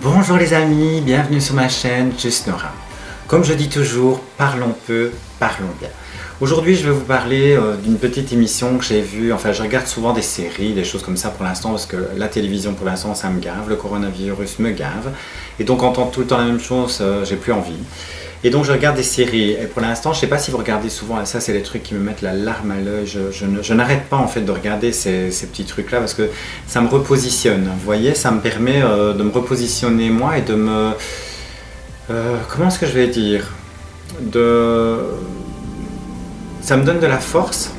Bonjour les amis, bienvenue sur ma chaîne Just Nora. Comme je dis toujours, parlons peu, parlons bien. Aujourd'hui je vais vous parler d'une petite émission que j'ai vue, enfin je regarde souvent des séries, des choses comme ça pour l'instant parce que la télévision pour l'instant ça me gave, le coronavirus me gave et donc entendre tout le temps la même chose, j'ai plus envie. Et donc je regarde des séries et pour l'instant je ne sais pas si vous regardez souvent, et ça c'est les trucs qui me mettent la larme à l'œil, je n'arrête pas en fait de regarder ces petits trucs là parce que ça me repositionne, vous voyez, ça me permet de me repositionner moi et de me... comment est-ce que je vais dire ça me donne de la force,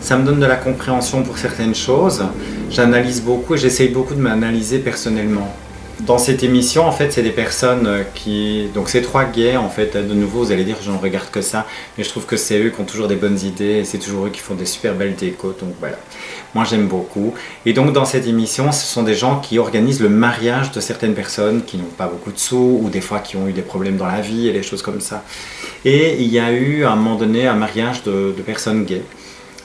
ça me donne de la compréhension pour certaines choses, j'analyse beaucoup et j'essaye beaucoup de m'analyser personnellement. Dans cette émission, en fait, c'est des personnes qui... Donc c'est trois gays, en fait, de nouveau, vous allez dire je ne regarde que ça, mais je trouve que c'est eux qui ont toujours des bonnes idées, et c'est toujours eux qui font des super belles décos, donc voilà. Moi j'aime beaucoup. Et donc dans cette émission, ce sont des gens qui organisent le mariage de certaines personnes qui n'ont pas beaucoup de sous, ou des fois qui ont eu des problèmes dans la vie, et des choses comme ça. Et il y a eu, à un moment donné, un mariage de personnes gays.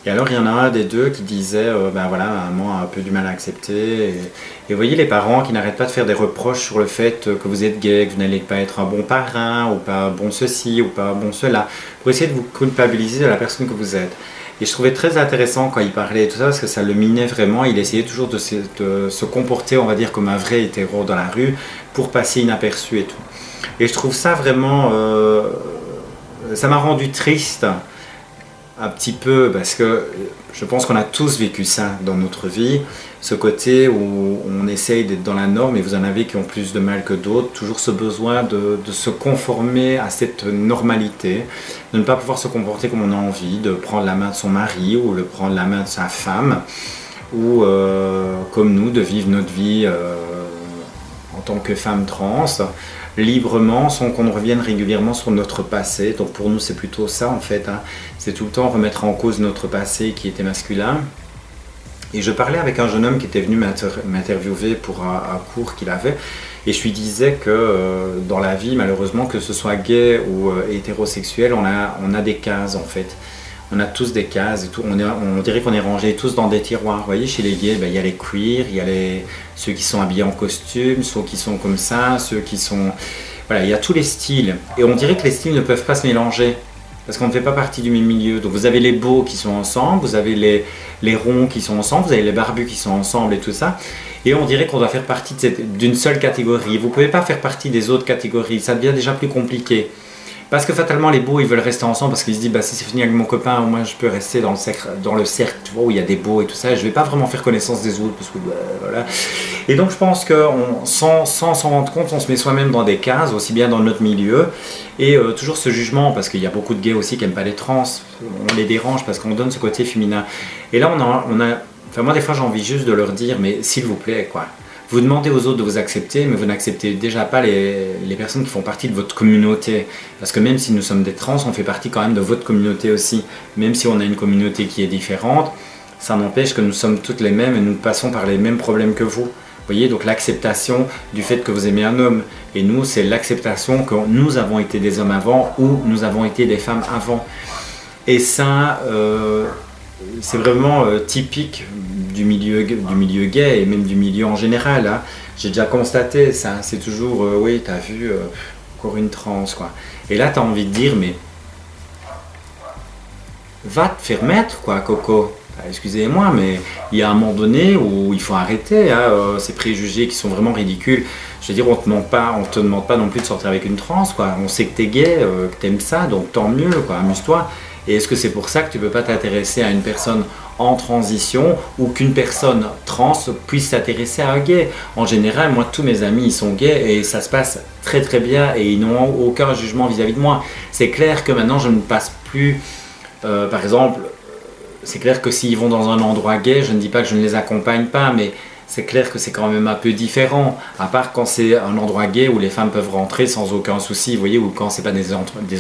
Et alors il y en a un des deux qui disait, ben voilà, maman a un peu du mal à accepter. Et vous voyez les parents qui n'arrêtent pas de faire des reproches sur le fait que vous êtes gay, que vous n'allez pas être un bon parrain, ou pas un bon ceci, ou pas un bon cela, pour essayer de vous culpabiliser de la personne que vous êtes. Et je trouvais très intéressant quand il parlait et tout ça, parce que ça le minait vraiment, il essayait toujours de se comporter, on va dire, comme un vrai hétéro dans la rue, pour passer inaperçu et tout. Et je trouve ça vraiment... ça m'a rendu triste, un petit peu, parce que je pense qu'on a tous vécu ça dans notre vie, ce côté où on essaye d'être dans la norme et vous en avez qui ont plus de mal que d'autres, toujours ce besoin de se conformer à cette normalité, de ne pas pouvoir se comporter comme on a envie, de prendre la main de son mari ou de prendre la main de sa femme, ou comme nous, de vivre notre vie en tant que femme trans, librement, sans qu'on revienne régulièrement sur notre passé. Donc pour nous c'est plutôt ça en fait, hein. C'est tout le temps remettre en cause notre passé qui était masculin. Et je parlais avec un jeune homme qui était venu m'interviewer pour un cours qu'il avait, et je lui disais que dans la vie, malheureusement, que ce soit gay ou hétérosexuel, on a des cases en fait. On a tous des cases et tout. On dirait qu'on est rangés tous dans des tiroirs. Vous voyez, chez les gays, ben, il y a les queers, il y a ceux qui sont habillés en costume, ceux qui sont comme ça, ceux qui sont... Voilà, il y a tous les styles. Et on dirait que les styles ne peuvent pas se mélanger, parce qu'on ne fait pas partie du même milieu. Donc vous avez les beaux qui sont ensemble, vous avez les ronds qui sont ensemble, vous avez les barbus qui sont ensemble et tout ça. Et on dirait qu'on doit faire partie d'une seule catégorie. Vous ne pouvez pas faire partie des autres catégories, ça devient déjà plus compliqué. Parce que fatalement les beaux ils veulent rester ensemble parce qu'ils se disent bah, si c'est fini avec mon copain, au moins je peux rester dans le cercle tu vois, où il y a des beaux et tout ça, et je vais pas vraiment faire connaissance des autres parce que voilà. Et donc je pense que sans s'en rendre compte, on se met soi-même dans des cases, aussi bien dans notre milieu, et toujours ce jugement, parce qu'il y a beaucoup de gays aussi qui n'aiment pas les trans, on les dérange parce qu'on donne ce côté féminin. Et là enfin moi des fois j'ai envie juste de leur dire mais s'il vous plaît quoi. Vous demandez aux autres de vous accepter, mais vous n'acceptez déjà pas les personnes qui font partie de votre communauté. Parce que même si nous sommes des trans, on fait partie quand même de votre communauté aussi. Même si on a une communauté qui est différente, ça n'empêche que nous sommes toutes les mêmes et nous passons par les mêmes problèmes que vous. Vous voyez, donc l'acceptation du fait que vous aimez un homme. Et nous, c'est l'acceptation que nous avons été des hommes avant ou nous avons été des femmes avant. Et ça... c'est vraiment typique du milieu gay et même du milieu en général, hein. J'ai déjà constaté ça, c'est toujours oui t'as vu encore une trans quoi. Et là t'as envie de dire mais va te faire mettre quoi Coco. Excusez-moi mais il y a un moment donné où il faut arrêter hein, ces préjugés qui sont vraiment ridicules. Je veux dire on te demande pas non plus de sortir avec une trans quoi. On sait que t'es gay, que t'aimes ça, donc tant mieux quoi, amuse-toi. Et est-ce que c'est pour ça que tu ne peux pas t'intéresser à une personne en transition ou qu'une personne trans puisse s'intéresser à un gay? En général, moi, tous mes amis, ils sont gays et ça se passe très très bien et ils n'ont aucun jugement vis-à-vis de moi. C'est clair que maintenant, je ne passe plus... par exemple, c'est clair que s'ils vont dans un endroit gay, je ne dis pas que je ne les accompagne pas, mais c'est clair que c'est quand même un peu différent. À part quand c'est un endroit gay où les femmes peuvent rentrer sans aucun souci, vous voyez, ou quand c'est pas des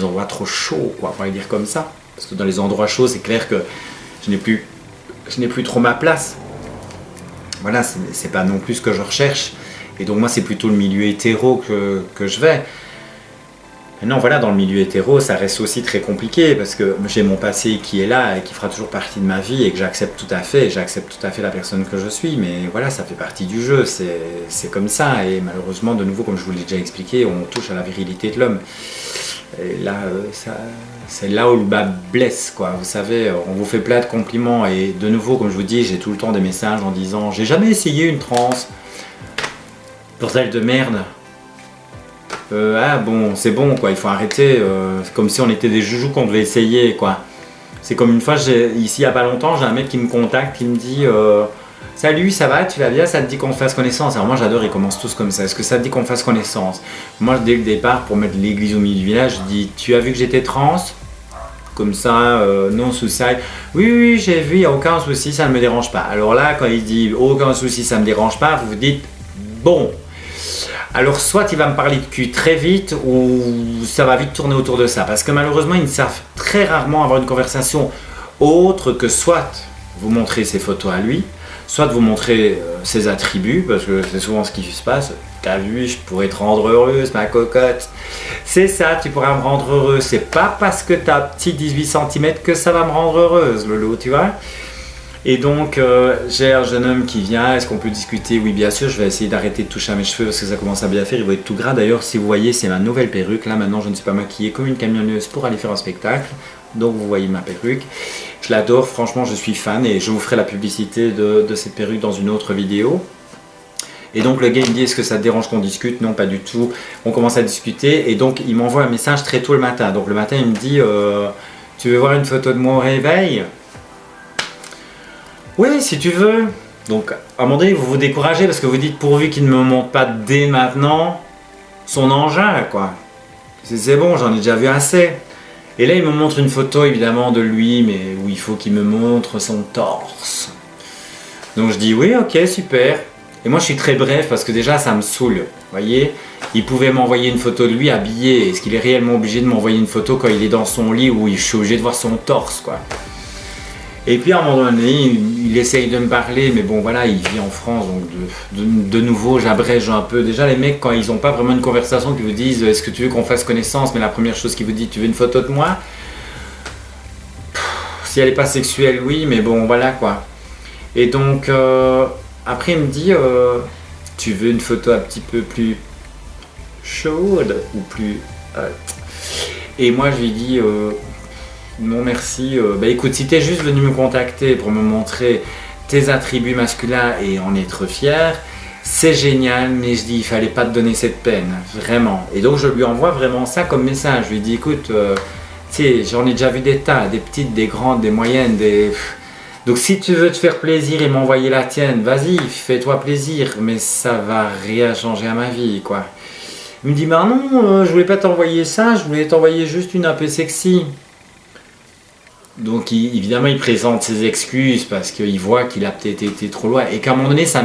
endroits trop chauds, quoi, on va dire comme ça. Parce que dans les endroits chauds, c'est clair que je n'ai plus trop ma place. Voilà, c'est pas non plus ce que je recherche. Et donc moi, c'est plutôt le milieu hétéro que je vais. Non, voilà, dans le milieu hétéro, ça reste aussi très compliqué parce que j'ai mon passé qui est là et qui fera toujours partie de ma vie et que j'accepte tout à fait. Et j'accepte tout à fait la personne que je suis, mais voilà, ça fait partie du jeu, c'est comme ça. Et malheureusement, de nouveau, comme je vous l'ai déjà expliqué, on touche à la virilité de l'homme. Et là, c'est là où le bas blesse, quoi. Vous savez, on vous fait plein de compliments et de nouveau, comme je vous dis, j'ai tout le temps des messages en disant « J'ai jamais essayé une transe. Bordel de merde !» Ah bon, c'est bon quoi, il faut arrêter, c'est comme si on était des joujoux qu'on devait essayer quoi. C'est comme une fois, ici il n'y a pas longtemps, j'ai un mec qui me contacte, qui me dit Salut, ça va, tu vas bien, ça te dit qu'on fasse connaissance. Alors moi j'adore, ils commencent tous comme ça, est-ce que ça te dit qu'on fasse connaissance? Moi dès le départ, pour mettre l'église au milieu du village, je dis Tu as vu que j'étais trans? Comme ça, non souci. Oui, j'ai vu, il n'y a aucun souci, ça ne me dérange pas. Alors là, quand il dit aucun souci, ça ne me dérange pas, vous vous dites Bon. Alors soit il va me parler de cul très vite ou ça va vite tourner autour de ça. Parce que malheureusement ils ne savent très rarement avoir une conversation autre que soit vous montrer ses photos à lui, soit vous montrer ses attributs, parce que c'est souvent ce qui se passe. T'as vu, je pourrais te rendre heureuse ma cocotte. C'est ça, tu pourras me rendre heureuse. C'est pas parce que t'as petit 18 cm que ça va me rendre heureuse Lolo, tu vois. Et donc, j'ai un jeune homme qui vient, est-ce qu'on peut discuter? Oui, bien sûr, je vais essayer d'arrêter de toucher à mes cheveux parce que ça commence à bien faire, ils vont être tout gras. D'ailleurs, si vous voyez, c'est ma nouvelle perruque. Là, maintenant, je ne suis pas maquillée comme une camionneuse pour aller faire un spectacle. Donc, vous voyez ma perruque. Je l'adore, franchement, je suis fan et je vous ferai la publicité de cette perruque dans une autre vidéo. Et donc, le gars, il me dit, est-ce que ça te dérange qu'on discute? Non, pas du tout. On commence à discuter et donc, il m'envoie un message très tôt le matin. Donc, le matin, il me dit, tu veux voir une photo de moi au réveil? Oui, si tu veux. Donc, à un moment donné, vous vous découragez parce que vous dites pourvu qu'il ne me montre pas dès maintenant son engin, quoi. C'est bon, j'en ai déjà vu assez. Et là, il me montre une photo, évidemment, de lui, mais où il faut qu'il me montre son torse. Donc, je dis oui, ok, super. Et moi, je suis très bref parce que déjà, ça me saoule. Vous voyez, il pouvait m'envoyer une photo de lui habillé. Est-ce qu'il est réellement obligé de m'envoyer une photo quand il est dans son lit où je suis obligé de voir son torse, quoi? Et puis à un moment donné, il essaye de me parler, mais bon voilà, il vit en France, donc de nouveau j'abrège un peu. Déjà les mecs, quand ils n'ont pas vraiment une conversation, qui vous disent est-ce que tu veux qu'on fasse connaissance, mais la première chose qu'ils vous disent, tu veux une photo de moi? Si elle n'est pas sexuelle, oui, mais bon voilà quoi. Et donc après il me dit tu veux une photo un petit peu plus chaude ou plus et moi je lui dis non merci, bah écoute, si t'es juste venu me contacter pour me montrer tes attributs masculins et en être fier, c'est génial, mais je dis il fallait pas te donner cette peine, vraiment. Et donc je lui envoie vraiment ça comme message, je lui dis écoute, tu sais, j'en ai déjà vu des tas, des petites, des grandes, des moyennes, des... Donc si tu veux te faire plaisir et m'envoyer la tienne, vas-y, fais-toi plaisir, mais ça va rien changer à ma vie, quoi. Il me dit bah non, je voulais pas t'envoyer ça, je voulais t'envoyer juste une un peu sexy. Donc évidemment il présente ses excuses parce qu'il voit qu'il a peut-être été trop loin et qu'à un moment donné ça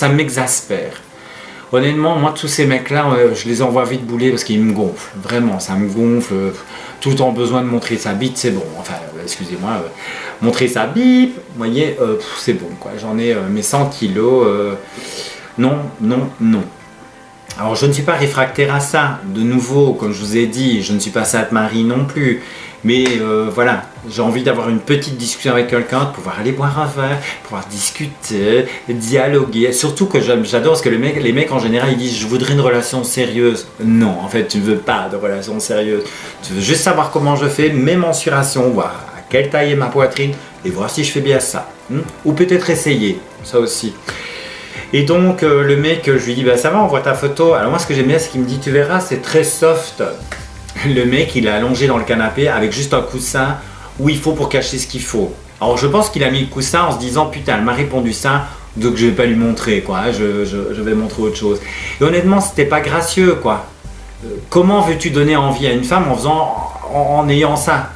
m'exaspère. Honnêtement, moi tous ces mecs là, je les envoie vite bouler parce qu'ils me gonflent. Vraiment, ça me gonfle. Tout le temps besoin de montrer sa bite, c'est bon. Enfin, excusez-moi, montrer sa bite, vous voyez, c'est bon quoi. J'en ai mes 100 kilos. Non. Alors je ne suis pas réfractaire à ça. De nouveau, comme je vous ai dit, je ne suis pas Sainte-Marie non plus. Mais voilà, j'ai envie d'avoir une petite discussion avec quelqu'un, de pouvoir aller boire un verre, pouvoir discuter, dialoguer. Surtout que j'adore parce que les mecs en général ils disent je voudrais une relation sérieuse. Non, en fait tu ne veux pas de relation sérieuse. Tu veux juste savoir comment je fais mes mensurations, voir à quelle taille est ma poitrine et voir si je fais bien ça. Ou peut-être essayer, ça aussi. Et donc le mec, je lui dis bah ça va, envoie ta photo. Alors moi ce que j'aime bien c'est qu'il me dit tu verras c'est très soft. Le mec il est allongé dans le canapé avec juste un coussin où il faut pour cacher ce qu'il faut. Alors je pense qu'il a mis le coussin en se disant putain elle m'a répondu ça donc je vais pas lui montrer quoi, je vais montrer autre chose. Et honnêtement c'était pas gracieux quoi. Comment veux-tu donner envie à une femme en ayant ça?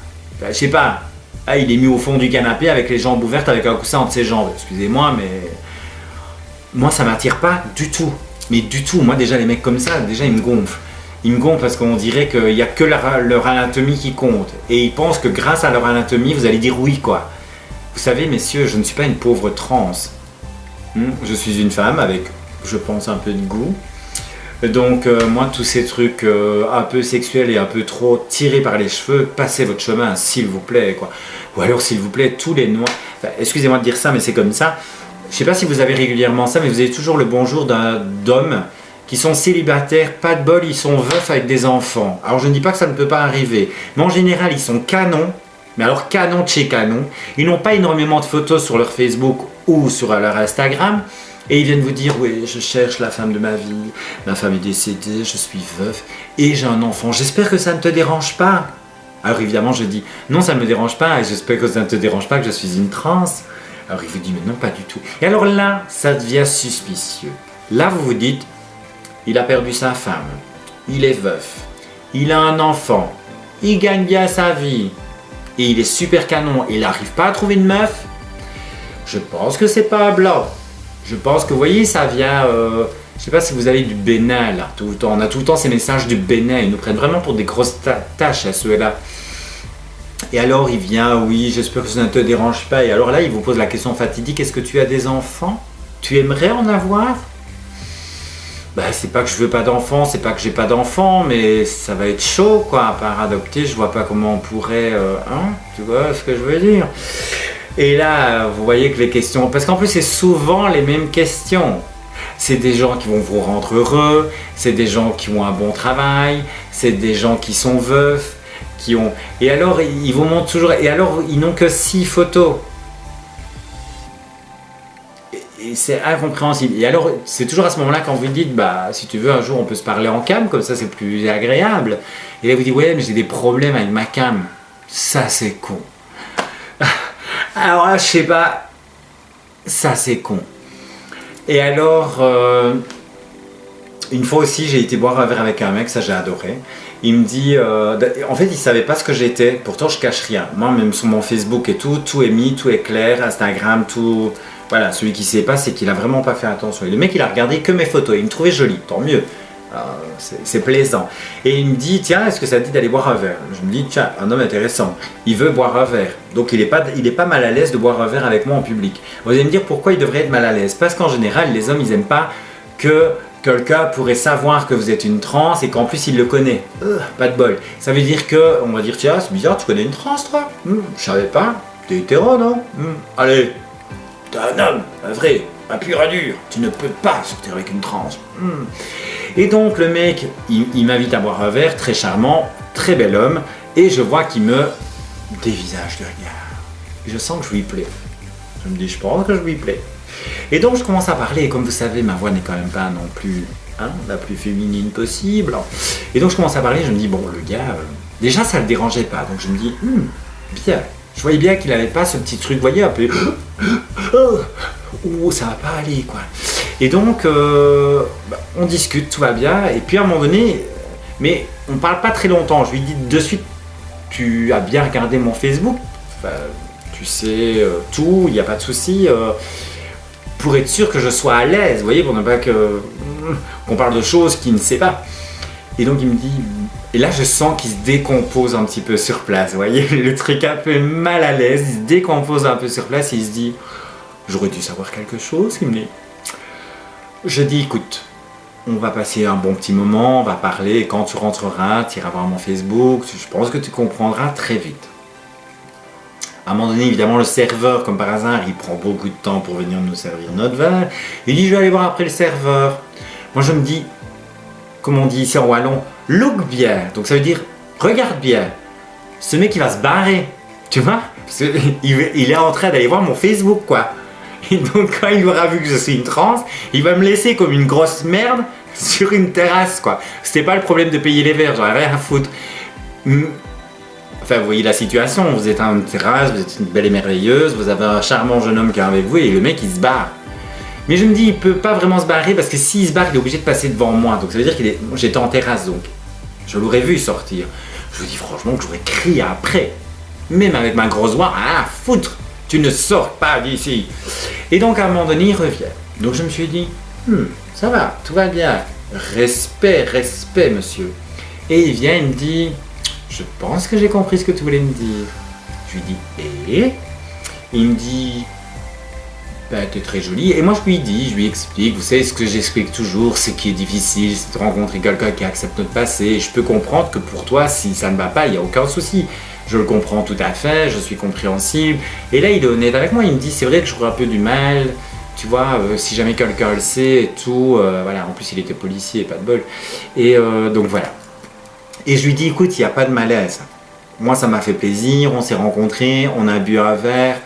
Je sais pas, ah, il est mis au fond du canapé avec les jambes ouvertes avec un coussin entre ses jambes. Excusez-moi mais moi ça m'attire pas du tout. Mais du tout, moi déjà les mecs comme ça, déjà ils me gonflent. Ils me gonflent parce qu'on dirait qu'il n'y a que leur anatomie qui compte. Et ils pensent que grâce à leur anatomie, vous allez dire oui quoi. Vous savez messieurs, je ne suis pas une pauvre trans. Je suis une femme avec, je pense, un peu de goût. Donc moi, tous ces trucs un peu sexuels et un peu trop tirés par les cheveux, passez votre chemin, s'il vous plaît, quoi. Ou alors, s'il vous plaît, tous les noirs... Enfin, excusez-moi de dire ça, mais c'est comme ça. Je sais pas si vous avez régulièrement ça, mais vous avez toujours le bonjour d'hommes qui sont célibataires, pas de bol, ils sont veufs avec des enfants. Alors je ne dis pas que ça ne peut pas arriver, mais en général ils sont canons, mais alors canons de chez canons. Ils n'ont pas énormément de photos sur leur Facebook ou sur leur Instagram, et ils viennent vous dire oui, je cherche la femme de ma femme est décédée, je suis veuf et j'ai un enfant. J'espère que ça ne te dérange pas. Alors évidemment je dis non, ça ne me dérange pas, et j'espère que ça ne te dérange pas que je suis une trans. Alors il vous dit mais non, pas du tout. Et alors là, ça devient suspicieux. Là vous vous dites, il a perdu sa femme, il est veuf, il a un enfant, il gagne bien sa vie, et il est super canon, et il n'arrive pas à trouver une meuf. Je pense que c'est pas un blanc. Je pense que, vous voyez, ça vient... je sais pas si vous avez du Bénin, là, tout le temps. On a tout le temps ces messages du Bénin, ils nous prennent vraiment pour des grosses tâches, à ceux-là. Et alors, il vient, oui, j'espère que ça ne te dérange pas. Et alors là, il vous pose la question fatidique, est-ce que tu as des enfants? Tu aimerais en avoir? Bah, c'est pas que je veux pas d'enfants, c'est pas que j'ai pas d'enfants, mais ça va être chaud, quoi, à part adopter, je vois pas comment on pourrait... hein, tu vois ce que je veux dire? Et là, vous voyez que les questions... Parce qu'en plus, c'est souvent les mêmes questions. C'est des gens qui vont vous rendre heureux, c'est des gens qui ont un bon travail, c'est des gens qui sont veufs, qui ont... Et alors, ils vous montrent toujours... Et alors, ils n'ont que 6 photos. Et c'est incompréhensible. Et alors, c'est toujours à ce moment-là quand vous dites, bah, si tu veux, un jour, on peut se parler en cam, comme ça, c'est plus agréable. Et là, vous dites, ouais, mais j'ai des problèmes avec ma cam. Ça, c'est con. Alors là, je sais pas, ça, c'est con. Et alors, une fois aussi, j'ai été boire un verre avec un mec, ça, j'ai adoré. Il me dit, en fait, il savait pas ce que j'étais, pourtant, je cache rien. Moi, même sur mon Facebook et tout est mis, tout est clair, Instagram, tout... Voilà, celui qui ne sait pas, c'est qu'il a vraiment pas fait attention. Et le mec, il a regardé que mes photos. Il me trouvait jolie, tant mieux. C'est plaisant. Et il me dit, tiens, est-ce que ça te dit d'aller boire un verre? Je me dis, tiens, un homme intéressant. Il veut boire un verre. Donc, il est pas mal à l'aise de boire un verre avec moi en public. Vous allez me dire pourquoi il devrait être mal à l'aise? Parce qu'en général, les hommes, ils n'aiment pas que quelqu'un pourrait savoir que vous êtes une trans et qu'en plus, il le connaît. Pas de bol. Ça veut dire que, on va dire, tiens, c'est bizarre, tu connais une trans, toi? Je savais pas. T'es hétéro, non? Allez. T'es un homme, un vrai, un pur à dur. Tu ne peux pas sortir avec une trans. Et donc le mec, il m'invite à boire un verre, très charmant, très bel homme, et je vois qu'il me dévisage de regard. Et je sens que je lui plais. Je me dis, je pense que je lui plais. Et donc je commence à parler, et comme vous savez, ma voix n'est quand même pas non plus la plus féminine possible. Et donc je commence à parler, je me dis, bon, le gars, déjà ça le dérangeait pas. Donc je me dis, bien. Je voyais bien qu'il n'avait pas ce petit truc, vous voyez, un peu... Oh, ça va pas aller, quoi. Et donc, on discute, tout va bien. Et puis, à un moment donné, mais on parle pas très longtemps. Je lui dis de suite, tu as bien regardé mon Facebook. Enfin, tu sais tout, il n'y a pas de souci. Pour être sûr que je sois à l'aise, vous voyez, pour ne pas qu'on parle de choses qu'il ne sait pas. Et donc, il me dit... Et là, je sens qu'il se décompose un petit peu sur place. Vous voyez, le truc un peu mal à l'aise. Il se décompose un peu sur place et il se dit, j'aurais dû savoir quelque chose. Il me dit, je dis, écoute, on va passer un bon petit moment, on va parler. Et quand tu rentreras, tu iras voir mon Facebook. Je pense que tu comprendras très vite. À un moment donné, évidemment, le serveur, comme par hasard, il prend beaucoup de temps pour venir nous servir notre verre. Il dit, je vais aller voir après le serveur. Moi, je me dis, comme on dit ici en wallon, look bien. Donc ça veut dire, regarde bien. Ce mec, il va se barrer. Tu vois? Parce qu'il est en train d'aller voir mon Facebook, quoi. Et donc, quand il aura vu que je suis une trans, il va me laisser comme une grosse merde sur une terrasse, quoi. C'était pas le problème de payer les verres, j'en avais rien à foutre. Enfin, vous voyez la situation. Vous êtes à une terrasse, vous êtes une belle et merveilleuse, vous avez un charmant jeune homme qui est avec vous et le mec, il se barre. Mais je me dis, il peut pas vraiment se barrer parce que s'il se barre, il est obligé de passer devant moi. Donc ça veut dire qu'il est... J'étais en terrasse, donc je l'aurais vu sortir. Je vous dis franchement que j'aurais crié après. Même avec ma grosse voix, ah, foutre, tu ne sors pas d'ici. Et donc à un moment donné, il revient. Donc je me suis dit, ça va, tout va bien. Respect, respect, monsieur. Et il vient, il me dit, je pense que j'ai compris ce que tu voulais me dire. Je lui dis, et il me dit, Ben, t'es très jolie. Et moi, je lui explique, vous savez ce que j'explique toujours, ce qui est difficile, c'est de rencontrer quelqu'un qui accepte notre passé. Et je peux comprendre que pour toi, si ça ne va pas, il n'y a aucun souci. Je le comprends tout à fait, je suis compréhensible. Et là, il est honnête avec moi, il me dit, c'est vrai que j'aurais un peu du mal, tu vois, si jamais quelqu'un le sait et tout. Voilà, en plus, il était policier, pas de bol. Et donc voilà. Et je lui dis, écoute, il n'y a pas de malaise. Moi, ça m'a fait plaisir, on s'est rencontrés, on a bu un verre.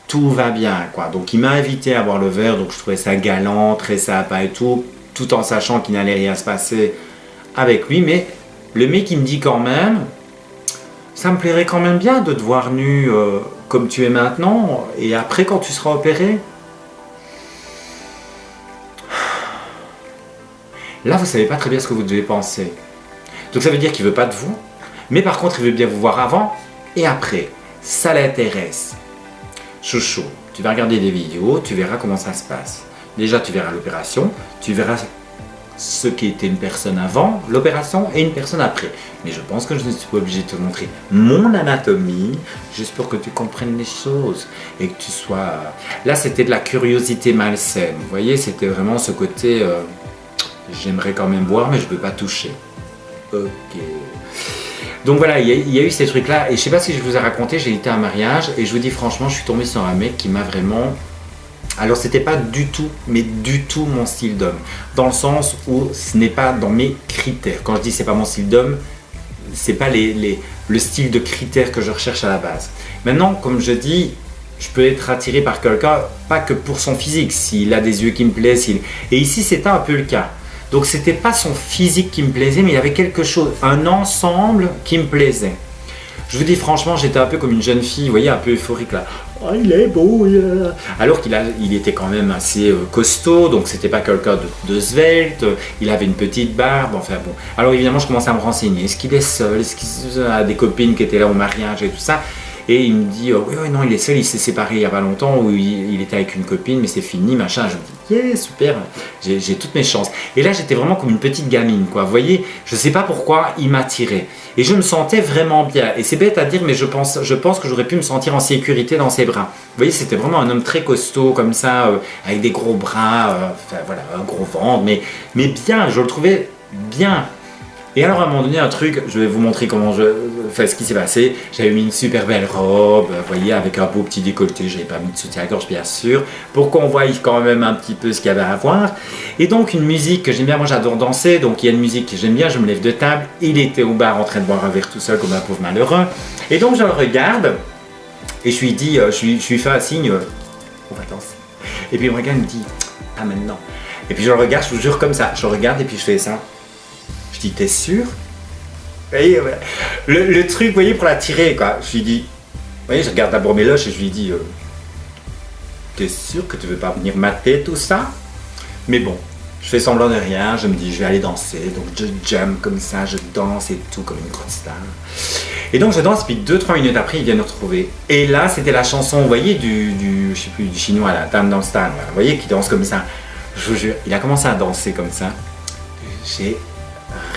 Tout va bien, quoi. Donc il m'a invité à boire le verre, donc je trouvais ça galant, très sympa et tout en sachant qu'il n'allait rien se passer avec lui. Mais le mec, il me dit quand même, ça me plairait quand même bien de te voir nu comme tu es maintenant, et après quand tu seras opéré. Là, vous savez pas très bien ce que vous devez penser. Donc ça veut dire qu'il veut pas de vous, mais par contre, il veut bien vous voir avant et après. Ça l'intéresse. Chouchou, tu vas regarder des vidéos, tu verras comment ça se passe. Déjà, tu verras l'opération, tu verras ce qui était une personne avant l'opération et une personne après. Mais je pense que je ne suis pas obligé de te montrer mon anatomie, juste pour que tu comprennes les choses et que tu sois... Là, c'était de la curiosité malsaine. Vous voyez, c'était vraiment ce côté... j'aimerais quand même voir, mais je ne peux pas toucher. Ok. Donc voilà, il y a eu ces trucs-là, et je sais pas si je vous ai raconté, j'ai été à un mariage, et je vous dis franchement, je suis tombé sur un mec qui m'a vraiment... Alors c'était pas du tout, mais du tout mon style d'homme, dans le sens où ce n'est pas dans mes critères. Quand je dis c'est pas mon style d'homme, c'est pas le style de critères que je recherche à la base. Maintenant, comme je dis, je peux être attiré par quelqu'un, pas que pour son physique, s'il a des yeux qui me plaisent, et ici c'était un peu le cas. Donc c'était pas son physique qui me plaisait, mais il y avait quelque chose, un ensemble qui me plaisait. Je vous dis franchement, j'étais un peu comme une jeune fille, vous voyez, un peu euphorique là. Oh, il est beau, yeah. Alors qu'il était quand même assez costaud, donc c'était pas quelqu'un de svelte, il avait une petite barbe, enfin bon. Alors évidemment, je commençais à me renseigner, est-ce qu'il est seul, est-ce qu'il a des copines qui étaient là au mariage et tout ça. Et il me dit, oui, non, il est seul, il s'est séparé il y a pas longtemps, où il était avec une copine, mais c'est fini, machin. Je me dis, yeah, super, j'ai toutes mes chances. Et là, j'étais vraiment comme une petite gamine, quoi. Vous voyez, je sais pas pourquoi il m'attirait. Et je me sentais vraiment bien. Et c'est bête à dire, mais je pense que j'aurais pu me sentir en sécurité dans ses bras. Vous voyez, c'était vraiment un homme très costaud, comme ça, avec des gros bras, enfin voilà, un gros ventre, mais bien, je le trouvais bien. Et alors à un moment donné, un truc, je vais vous montrer ce qui s'est passé. J'avais mis une super belle robe, vous voyez, avec un beau petit décolleté. J'avais pas mis de soutien-gorge, bien sûr, pour qu'on voie quand même un petit peu ce qu'il y avait à voir. Et donc une musique que j'aime bien, moi j'adore danser, donc il y a une musique que j'aime bien, je me lève de table. Il était au bar en train de boire un verre tout seul comme un pauvre malheureux. Et donc je le regarde et je lui dis, je lui fais un signe, on va danser. Et puis il me regarde et me dit, ah maintenant. Et puis je le regarde, je vous jure comme ça, je le regarde et puis je fais ça. Je dis, t'es sûr? Et le truc, vous voyez, pour l'attirer, quoi. Je lui dis, vous voyez, je regarde d'abord mes loches et je lui dis, t'es sûr que tu veux pas venir mater tout ça? Mais bon, je fais semblant de rien, je me dis, je vais aller danser. Donc je jump comme ça, je danse et tout, comme une grande star. Et donc je danse, puis 2-3 minutes après, il vient nous retrouver. Et là, c'était la chanson, vous voyez, je sais plus, du chinois, la Dame dans le Stan, vous voyez, qui danse comme ça. Je vous jure, il a commencé à danser comme ça. J'ai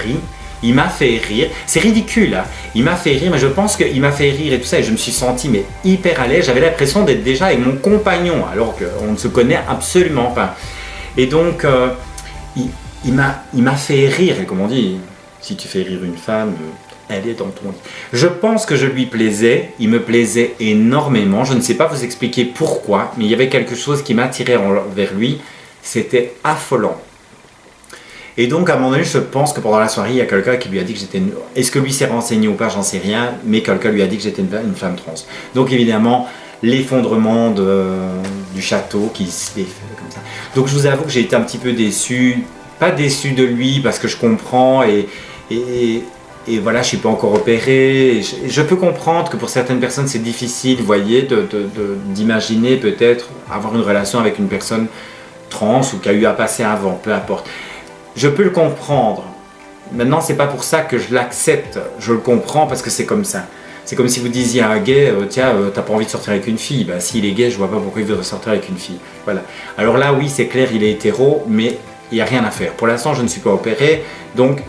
ri, il m'a fait rire, c'est ridicule, hein. Il m'a fait rire, mais je pense qu'il m'a fait rire et tout ça, et je me suis senti mais hyper à l'aise, j'avais l'impression d'être déjà avec mon compagnon, alors qu'on ne se connaît absolument pas. Et donc, il m'a fait rire, et comme on dit, si tu fais rire une femme, elle est dans ton lit. Je pense que je lui plaisais, il me plaisait énormément, je ne sais pas vous expliquer pourquoi, mais il y avait quelque chose qui m'attirait vers lui, c'était affolant. Et donc à un moment donné, je pense que pendant la soirée, il y a quelqu'un qui lui a dit que j'étais une... Est-ce que lui s'est renseigné ou pas, j'en sais rien, mais quelqu'un lui a dit que j'étais une femme trans. Donc évidemment, l'effondrement du château qui se fait comme ça. Donc je vous avoue que j'ai été un petit peu déçu, pas déçu de lui parce que je comprends et voilà, je suis pas encore opéré. Je peux comprendre que pour certaines personnes c'est difficile, vous voyez, d'imaginer peut-être avoir une relation avec une personne trans ou qui a eu à passer avant, peu importe. Je peux le comprendre. Maintenant, c'est pas pour ça que je l'accepte. Je le comprends parce que c'est comme ça. C'est comme si vous disiez à un gay, tiens, t'as pas envie de sortir avec une fille. Bah, s'il est gay, je vois pas pourquoi il voudrait sortir avec une fille. Voilà. Alors là, oui, c'est clair, il est hétéro, mais il n'y a rien à faire. Pour l'instant, je ne suis pas opéré, donc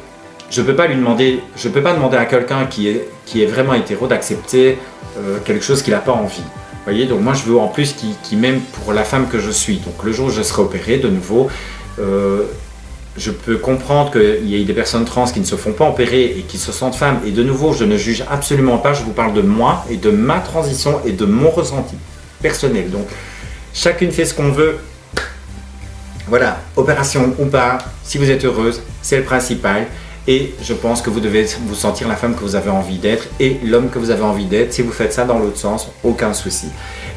je peux pas demander à quelqu'un qui est vraiment hétéro d'accepter quelque chose qu'il n'a pas envie. voyez, donc moi je veux en plus qu'il m'aime pour la femme que je suis. Donc le jour où je serai opérée, de nouveau, je peux comprendre qu'il y ait des personnes trans qui ne se font pas opérer et qui se sentent femmes. Et de nouveau, je ne juge absolument pas, je vous parle de moi et de ma transition et de mon ressenti personnel. Donc chacune fait ce qu'on veut. Voilà, opération ou pas, si vous êtes heureuse, c'est le principal. Et je pense que vous devez vous sentir la femme que vous avez envie d'être et l'homme que vous avez envie d'être. Si vous faites ça dans l'autre sens, aucun souci.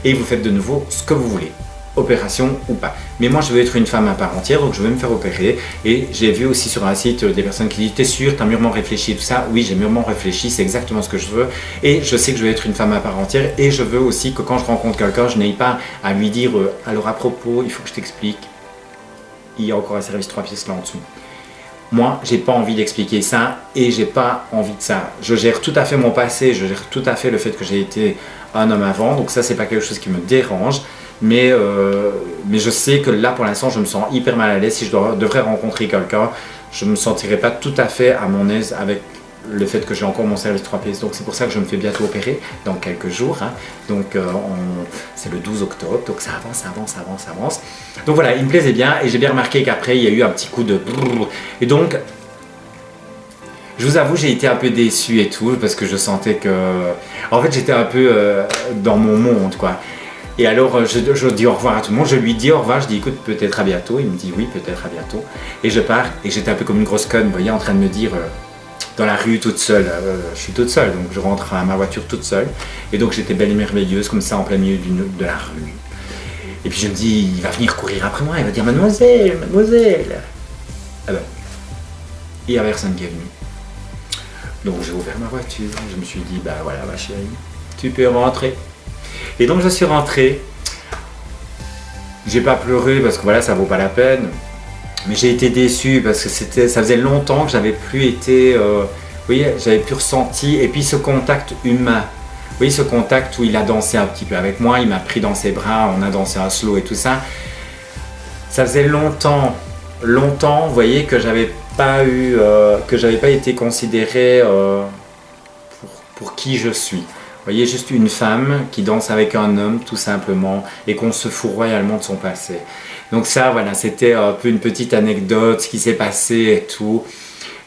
Et vous faites de nouveau ce que vous voulez, opération ou pas. Mais moi, je veux être une femme à part entière, donc je vais me faire opérer. Et j'ai vu aussi sur un site des personnes qui disent « T'es sûr, t'as mûrement réfléchi et tout ça ?» Oui, j'ai mûrement réfléchi, c'est exactement ce que je veux. Et je sais que je vais être une femme à part entière. Et je veux aussi que quand je rencontre quelqu'un, je n'aie pas à lui dire « Alors à propos, il faut que je t'explique. Il y a encore un service 3 pièces là en dessous. » Moi, j'ai pas envie d'expliquer ça et j'ai pas envie de ça. Je gère tout à fait mon passé, je gère tout à fait le fait que j'ai été un homme avant, donc ça c'est pas quelque chose qui me dérange, mais je sais que là pour l'instant je me sens hyper mal à l'aise. Si je devrais rencontrer quelqu'un, je me sentirais pas tout à fait à mon aise avec le fait que j'ai encore mon service 3 pièces. Donc c'est pour ça que je me fais bientôt opérer dans quelques jours. Hein. Donc c'est le 12 octobre, donc ça avance. Donc voilà, il me plaisait bien et j'ai bien remarqué qu'après il y a eu un petit coup de... Et donc, je vous avoue, j'ai été un peu déçu et tout parce que je sentais que... En fait, j'étais un peu dans mon monde, quoi. Et alors, je dis au revoir à tout le monde, je lui dis au revoir, je dis écoute, peut-être à bientôt. Il me dit oui, peut-être à bientôt. Et je pars et j'étais un peu comme une grosse conne, vous voyez, en train de me dire... dans la rue toute seule, je suis toute seule, donc je rentre à ma voiture toute seule. Et donc j'étais belle et merveilleuse comme ça en plein milieu de la rue. Et puis je me dis, il va venir courir après moi, il va dire mademoiselle, mademoiselle. Ah ben, il n'y a personne qui est venu. Donc j'ai ouvert ma voiture, je me suis dit, bah voilà ma chérie, tu peux rentrer. Et donc je suis rentré. J'ai pas pleuré parce que voilà, ça vaut pas la peine. Mais j'ai été déçu parce que ça faisait longtemps que j'avais plus été, vous voyez, j'avais plus ressenti. Et puis ce contact humain, vous voyez, ce contact où il a dansé un petit peu avec moi, il m'a pris dans ses bras, on a dansé un slow et tout ça. Ça faisait longtemps, vous voyez, que j'avais pas été considéré pour qui je suis. Vous voyez, juste une femme qui danse avec un homme, tout simplement, et qu'on se fout royalement de son passé. Donc ça, voilà, c'était un peu une petite anecdote, ce qui s'est passé et tout.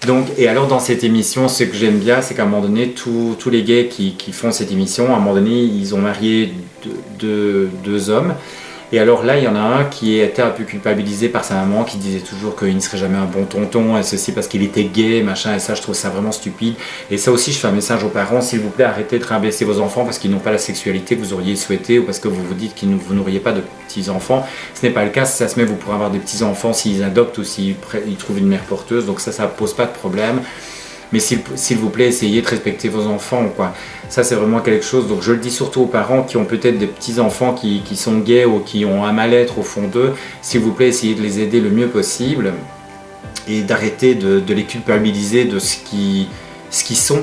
Donc, et alors dans cette émission, ce que j'aime bien, c'est qu'à un moment donné, tous les gays qui font cette émission, à un moment donné, ils ont marié deux hommes. Et alors là, il y en a un qui était un peu culpabilisé par sa maman, qui disait toujours qu'il ne serait jamais un bon tonton, et ceci parce qu'il était gay, machin, et ça, je trouve ça vraiment stupide. Et ça aussi, je fais un message aux parents, s'il vous plaît, arrêtez de rabaisser vos enfants parce qu'ils n'ont pas la sexualité que vous auriez souhaité, ou parce que vous vous dites que vous n'auriez pas de petits-enfants. Ce n'est pas le cas, si ça se met, vous pourrez avoir des petits-enfants s'ils adoptent ou s'ils trouvent une mère porteuse, donc ça ne pose pas de problème. Mais s'il vous plaît, essayez de respecter vos enfants, quoi. Ça, c'est vraiment quelque chose. Donc, je le dis surtout aux parents qui ont peut-être des petits-enfants qui sont gays ou qui ont un mal-être au fond d'eux. S'il vous plaît, essayez de les aider le mieux possible et d'arrêter de les culpabiliser de ce qu'ils sont.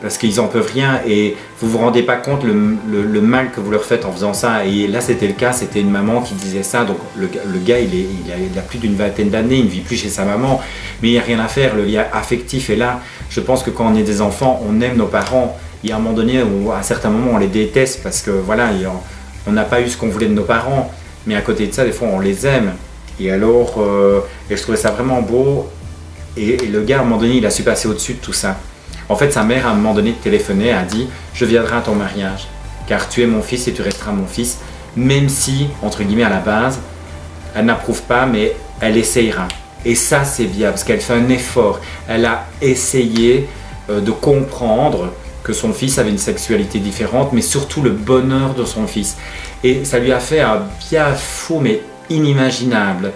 Parce qu'ils n'en peuvent rien et vous ne vous rendez pas compte le mal que vous leur faites en faisant ça. Et là, c'était le cas, c'était une maman qui disait ça. Donc le gars, il a plus d'une vingtaine d'années, il ne vit plus chez sa maman. Mais il n'y a rien à faire, le lien affectif est là. Je pense que quand on est des enfants, on aime nos parents. Il y a un moment donné où à certains moments, on les déteste parce que voilà, on n'a pas eu ce qu'on voulait de nos parents. Mais à côté de ça, des fois, on les aime. Et alors, et je trouvais ça vraiment beau. Et le gars, à un moment donné, il a su passer au-dessus de tout ça. En fait, sa mère, à un moment donné, téléphonait, a dit « Je viendrai à ton mariage, car tu es mon fils et tu resteras mon fils. » Même si, entre guillemets, à la base, elle n'approuve pas, mais elle essayera. Et ça, c'est bien, parce qu'elle fait un effort. Elle a essayé de comprendre que son fils avait une sexualité différente, mais surtout le bonheur de son fils. Et ça lui a fait un bien fou, mais inimaginable.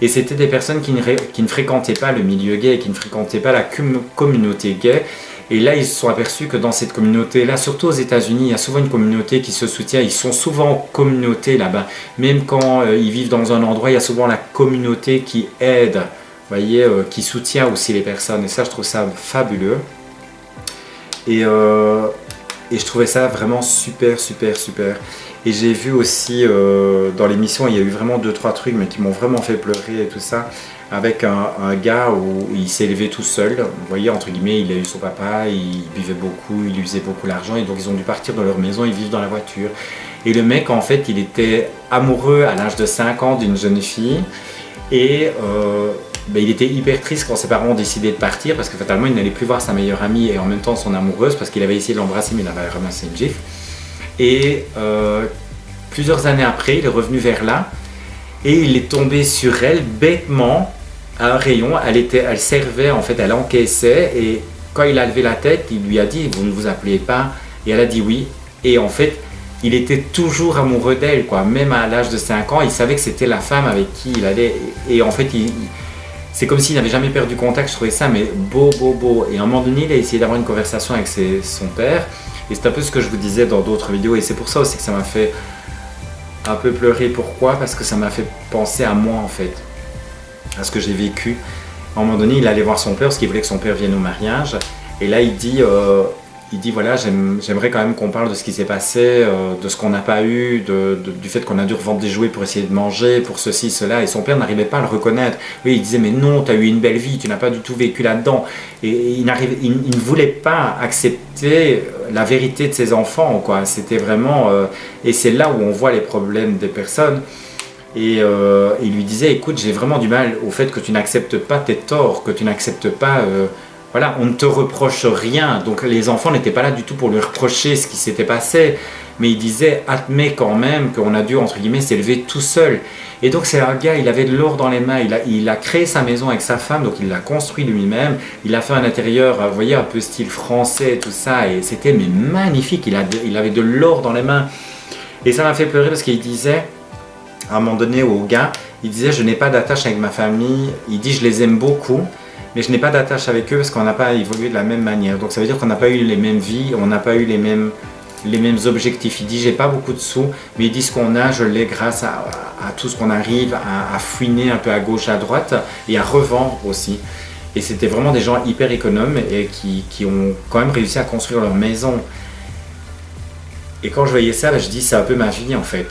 Et c'était des personnes qui ne fréquentaient pas le milieu gay, qui ne fréquentaient pas la communauté gay. Et là, ils se sont aperçus que dans cette communauté-là, surtout aux États-Unis, il y a souvent une communauté qui se soutient. Ils sont souvent en communauté là-bas. Même quand ils vivent dans un endroit, il y a souvent la communauté qui aide, vous voyez, qui soutient aussi les personnes. Et ça, je trouve ça fabuleux. Et je trouvais ça vraiment super. Et j'ai vu aussi dans l'émission, il y a eu vraiment 2-3 trucs, mais qui m'ont vraiment fait pleurer et tout ça. Avec un gars où il s'est élevé tout seul, vous voyez, entre guillemets, il a eu son papa, il buvait beaucoup, il usait beaucoup l'argent, et donc ils ont dû partir de leur maison, ils vivent dans la voiture. Et le mec, en fait, il était amoureux à l'âge de 5 ans d'une jeune fille. Et il était hyper triste quand ses parents ont décidé de partir parce que fatalement, il n'allait plus voir sa meilleure amie et en même temps son amoureuse parce qu'il avait essayé de l'embrasser mais il avait ramassé une gifle. Et plusieurs années après, il est revenu vers là et il est tombé sur elle bêtement à un rayon. Elle servait, en fait, elle encaissait et quand il a levé la tête, il lui a dit « Vous ne vous appelez pas ?» Et elle a dit oui. Et en fait, il était toujours amoureux d'elle, quoi. Même à l'âge de 5 ans, il savait que c'était la femme avec qui il allait. Et en fait, c'est comme s'il n'avait jamais perdu contact. Je trouvais ça mais beau. Et à un moment donné, il a essayé d'avoir une conversation avec son père. Et c'est un peu ce que je vous disais dans d'autres vidéos. Et c'est pour ça aussi que ça m'a fait un peu pleurer. Pourquoi? Parce que ça m'a fait penser à moi, en fait. À ce que j'ai vécu. À un moment donné, il allait voir son père parce qu'il voulait que son père vienne au mariage. Et là, il dit voilà, j'aimerais quand même qu'on parle de ce qui s'est passé, de ce qu'on n'a pas eu, du fait qu'on a dû revendre des jouets pour essayer de manger, pour ceci, cela. Et son père n'arrivait pas à le reconnaître. Oui, il disait, mais non, tu as eu une belle vie, tu n'as pas du tout vécu là-dedans. Et il ne voulait pas accepter la vérité de ses enfants, quoi. C'était vraiment... et c'est là où on voit les problèmes des personnes. Et il lui disait, écoute, j'ai vraiment du mal au fait que tu n'acceptes pas tes torts, que tu n'acceptes pas... voilà, on ne te reproche rien. Donc les enfants n'étaient pas là du tout pour lui reprocher ce qui s'était passé. Mais il disait, admets quand même qu'on a dû, entre guillemets, s'élever tout seul. Et donc c'est un gars, il avait de l'or dans les mains. Il a créé sa maison avec sa femme, donc il l'a construit lui-même. Il a fait un intérieur, vous voyez, un peu style français, tout ça. Et c'était mais magnifique, il avait de l'or dans les mains. Et ça m'a fait pleurer parce qu'il disait... à un moment donné au gars, il disait je n'ai pas d'attache avec ma famille, il dit je les aime beaucoup, mais je n'ai pas d'attache avec eux parce qu'on n'a pas évolué de la même manière. Donc ça veut dire qu'on n'a pas eu les mêmes vies, on n'a pas eu les mêmes objectifs. Il dit j'ai pas beaucoup de sous, mais il dit ce qu'on a, je l'ai grâce à tout ce qu'on arrive à fouiner un peu à gauche, à droite et à revendre aussi. Et c'était vraiment des gens hyper économes et qui ont quand même réussi à construire leur maison. Et quand je voyais ça, je dis c'est un peu ma vie en fait.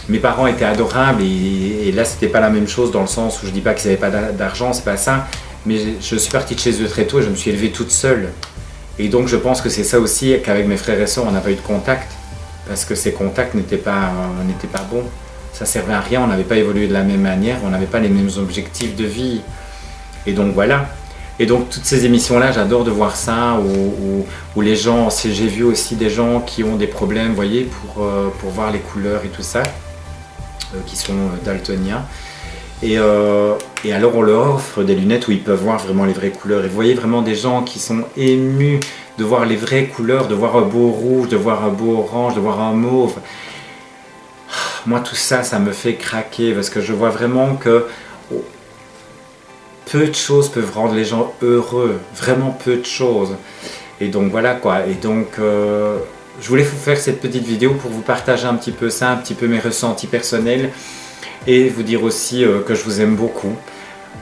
Mes parents étaient adorables et là c'était pas la même chose dans le sens où je dis pas qu'ils n'avaient pas d'argent, c'est pas ça, mais je suis partie de chez eux très tôt et je me suis élevée toute seule. Et donc je pense que c'est ça aussi qu'avec mes frères et sœurs on n'a pas eu de contact parce que ces contacts n'étaient pas bons. Ça servait à rien, on n'avait pas évolué de la même manière, on n'avait pas les mêmes objectifs de vie. Et donc voilà. Et donc toutes ces émissions-là, j'adore de voir ça, où les gens, j'ai vu aussi des gens qui ont des problèmes, vous voyez, pour voir les couleurs et tout ça. Qui sont daltoniens et alors on leur offre des lunettes où ils peuvent voir vraiment les vraies couleurs et vous voyez vraiment des gens qui sont émus de voir les vraies couleurs, de voir un beau rouge, de voir un beau orange, de voir un mauve. Moi tout ça, ça me fait craquer parce que je vois vraiment que peu de choses peuvent rendre les gens heureux, vraiment peu de choses. Et donc voilà quoi, et donc je voulais vous faire cette petite vidéo pour vous partager un petit peu ça, un petit peu mes ressentis personnels et vous dire aussi que je vous aime beaucoup.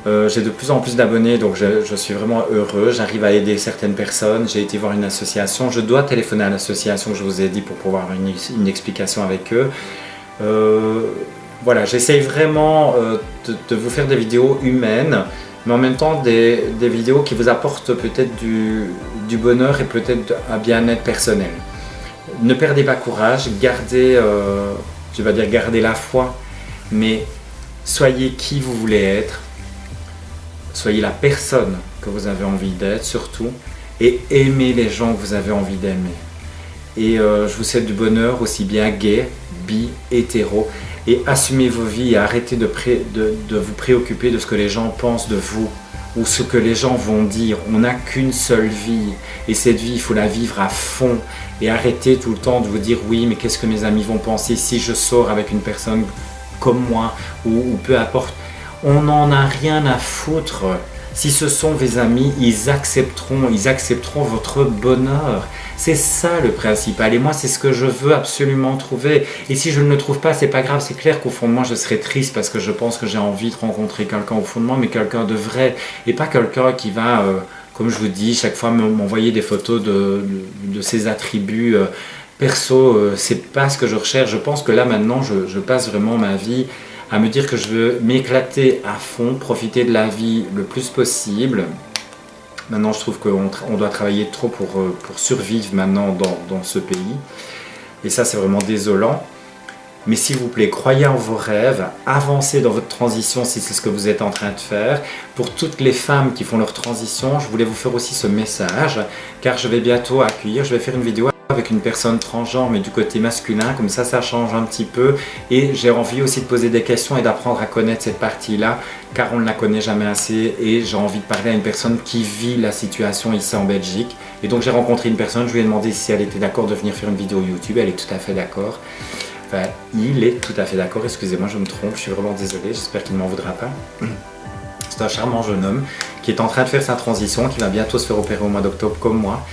J'ai de plus en plus d'abonnés donc je suis vraiment heureux, j'arrive à aider certaines personnes, j'ai été voir une association, je dois téléphoner à l'association que je vous ai dit pour pouvoir avoir une explication avec eux. Voilà, j'essaye vraiment de vous faire des vidéos humaines, mais en même temps des vidéos qui vous apportent peut-être du bonheur et peut-être un bien-être personnel. Ne perdez pas courage, gardez, je vais dire gardez la foi, mais soyez qui vous voulez être, soyez la personne que vous avez envie d'être surtout, et aimez les gens que vous avez envie d'aimer. Et je vous souhaite du bonheur, aussi bien gay, bi, hétéro, et assumez vos vies et arrêtez de vous préoccuper de ce que les gens pensent de vous, ou ce que les gens vont dire. On n'a qu'une seule vie et cette vie il faut la vivre à fond et arrêtez tout le temps de vous dire oui mais qu'est-ce que mes amis vont penser si je sors avec une personne comme moi ou peu importe. On n'en a rien à foutre. Si ce sont vos amis, ils accepteront votre bonheur. C'est ça le principal. Et moi, c'est ce que je veux absolument trouver. Et si je ne le trouve pas, c'est pas grave. C'est clair qu'au fond de moi, je serais triste parce que je pense que j'ai envie de rencontrer quelqu'un au fond de moi, mais quelqu'un de vrai. Et pas quelqu'un qui va, comme je vous dis, chaque fois m'envoyer des photos de ses attributs perso. C'est pas ce que je recherche. Je pense que là, maintenant, je passe vraiment ma vie à me dire que je veux m'éclater à fond, profiter de la vie le plus possible. Maintenant, je trouve qu'on doit travailler trop pour survivre maintenant dans ce pays. Et ça, c'est vraiment désolant. Mais s'il vous plaît, croyez en vos rêves, avancez dans votre transition si c'est ce que vous êtes en train de faire. Pour toutes les femmes qui font leur transition, je voulais vous faire aussi ce message, car je vais bientôt accueillir, je vais faire une vidéo avec une personne transgenre mais du côté masculin, comme ça change un petit peu, et j'ai envie aussi de poser des questions et d'apprendre à connaître cette partie-là, car on ne la connaît jamais assez, et j'ai envie de parler à une personne qui vit la situation ici en Belgique. Et donc j'ai rencontré une personne, je lui ai demandé si elle était d'accord de venir faire une vidéo YouTube, elle est tout à fait d'accord. Enfin, il est tout à fait d'accord, excusez-moi, je me trompe, je suis vraiment désolé, j'espère qu'il ne m'en voudra pas. C'est un charmant jeune homme qui est en train de faire sa transition, qui va bientôt se faire opérer au mois d'octobre comme moi,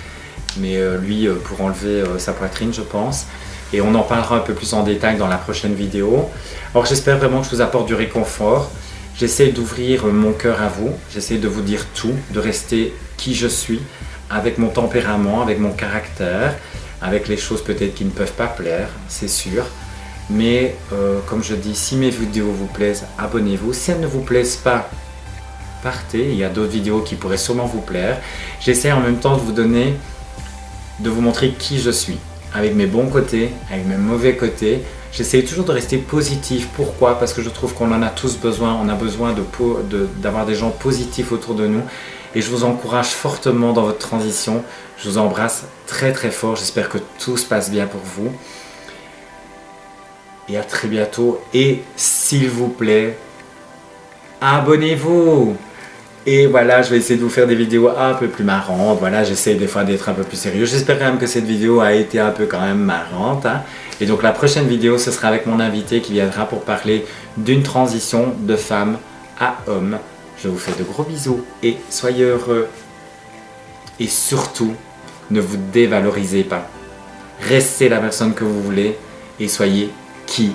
mais lui pour enlever sa poitrine je pense, et on en parlera un peu plus en détail dans la prochaine vidéo. Alors j'espère vraiment que je vous apporte du réconfort, j'essaie d'ouvrir mon cœur à vous, j'essaie de vous dire tout, de rester qui je suis, avec mon tempérament, avec mon caractère, avec les choses peut-être qui ne peuvent pas plaire, c'est sûr. Mais comme je dis, si mes vidéos vous plaisent, abonnez-vous. Si elles ne vous plaisent pas, partez. Il y a d'autres vidéos qui pourraient sûrement vous plaire. J'essaie en même temps de vous montrer qui je suis. Avec mes bons côtés, avec mes mauvais côtés. J'essaie toujours de rester positif. Pourquoi? Parce que je trouve qu'on en a tous besoin. On a besoin d'avoir des gens positifs autour de nous. Et je vous encourage fortement dans votre transition. Je vous embrasse très très fort. J'espère que tout se passe bien pour vous. Et à très bientôt. Et s'il vous plaît, abonnez-vous. Et voilà, je vais essayer de vous faire des vidéos un peu plus marrantes. Voilà, j'essaie des fois d'être un peu plus sérieux. J'espère quand même que cette vidéo a été un peu quand même marrante. Hein. Et donc la prochaine vidéo, ce sera avec mon invité qui viendra pour parler d'une transition de femme à homme. Je vous fais de gros bisous et soyez heureux. Et surtout, ne vous dévalorisez pas. Restez la personne que vous voulez et soyez qui